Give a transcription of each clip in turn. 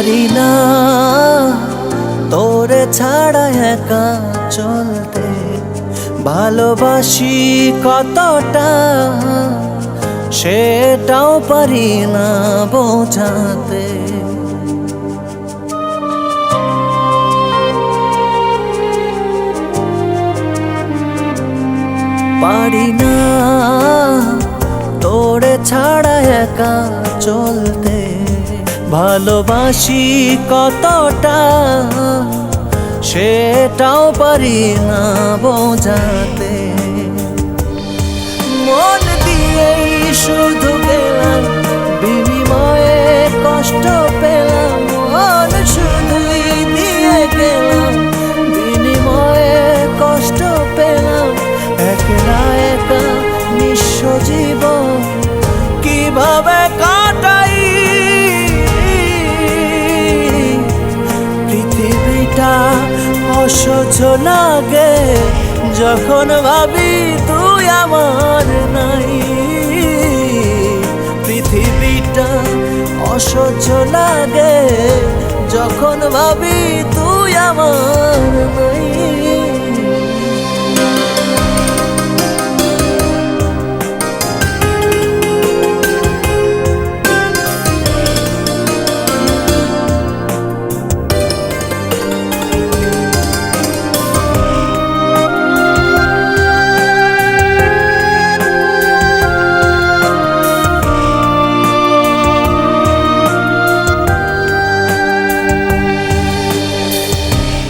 পারি না তোরে ছাড়া একা চলতে, ভালোবাসি কতটা সেটাও পারি না বোঝাতে। পারি না তোরে ছাড়া একা চলতে, ভালোবাসি কতটা সেটাও পারি না বোঝাতে। মন দিয়েই শুধু গেলাম, বিনিময়ে কষ্ট পেলাম। মন শুধুই দিয়ে গেলাম, বিনিময়ে কষ্ট পেলাম। একলা একা নিঃস্ব জীবন কিভাবে কাটাই, পৃথিবীটা অসহ্য লাগে যখন ভাবি তুই আমার নাই। পৃথিবীটা অসহ্য লাগে যখন ভাবি তুই আমার নাই।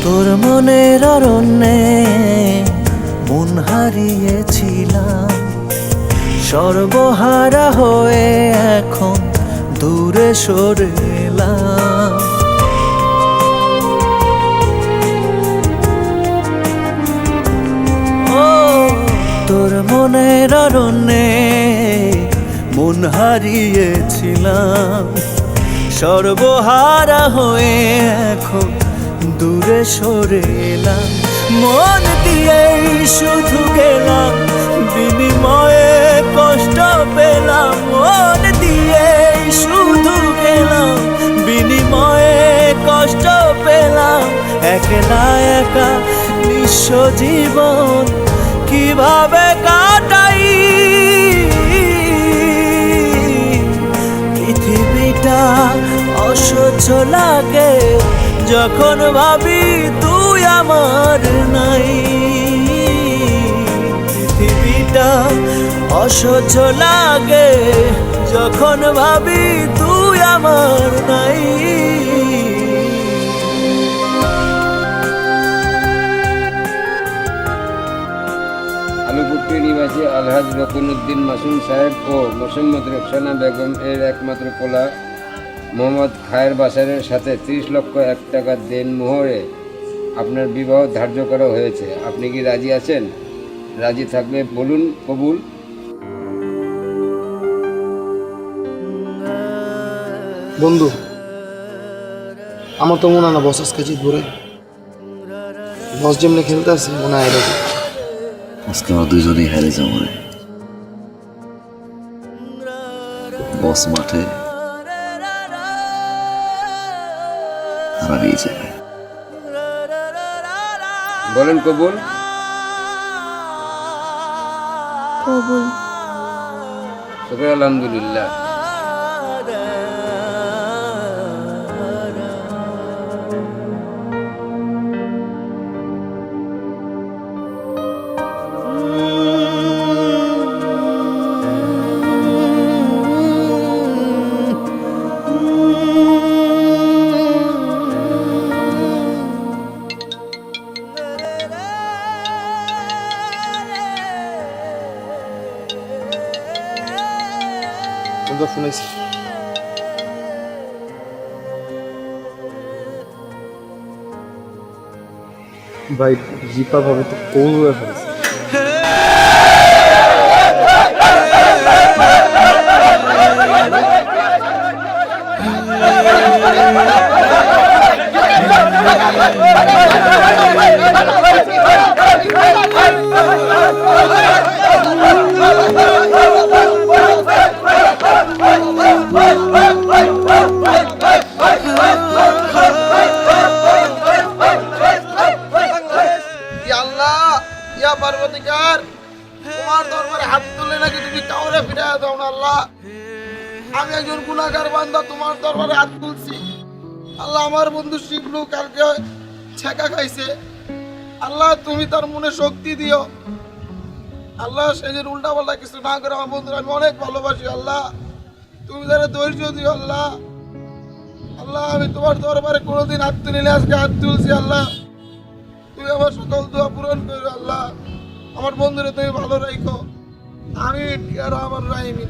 তোর মনের অরণ্যে মন হারিয়েছিলাম, সর্বহারা হয়ে এখন দূরে সরে এলাম। ও তোর মনের অরণ্যে মন হারিয়েছিলাম, সর্বহারা হয়ে এখন দূরে সরে এলাম। মন দিয়েই শুধু গেলাম, বিনিময়ে কষ্ট পেলাম। মন দিয়েই শুধু গেলাম, বিনিময়ে কষ্ট পেলাম। একলা একা নিঃস্ব জীবন কিভাবে কাটাই, পৃথিবীটা অসহ্য লাগে যখন ভাবি তুই আমার নাই। পৃথিবীটা অসহ্য লাগে যখন ভাবি তুই আমার নাই। আলুপুট্টি নিবাসী আলহাজ রকিনউদ্দিন মাসুম সাহেব ও মোসাম্মদ রোকসানা বেগম এর একমাত্র পোলা মোহাম্মদ খায়ের বাশারের সাথে 30,01,000 টাকা দেনমোহরে আপনার বিবাহ ধার্য করা হয়েছে। আপনি কি রাজি আছেন? রাজি থাকলে বলুন কবুল। বন্ধু, আমার তো মনে হয় না বস আজকে জিতবো রে। বস যেমনি খেলতে আছে মনে হয় এরকম আজকে আমরা দুইজনেই হেরে যাবো রে। বস মাঠে হারিয়ে যাবে। বলেন কবুল। কবুল। শুকর আলহামদুলিল্লাহ। তোমরা শুনেছি ভাই জিপা ভাবে তো কোন ফেলেছে। Oh গুনাহগার বান্দা তোমার দরবারে হাত তুলছি। আল্লাহ, আমার বন্ধু শিবলু কালকে ছেঁকা খাইছে। আল্লাহ, তুমি তার মনে শক্তি দিও। আল্লাহ, সে যে উল্টা পাল্টা কিছু না করে আমার বন্ধুরা আমি অনেক ভালোবাসি। আল্লাহ, তুমি তারা ধৈর্য দিও। আল্লাহ, আল্লাহ, আমি তোমার দরবারে কোনোদিন হাত তুলিনি, আজকে হাত তুলছি। আল্লাহ, তুমি আমার সকল দোয়া পূরণ করো। আল্লাহ, আমার বন্ধুরা তুমি ভালো রাখো। আমি আর আমার রাহিমি।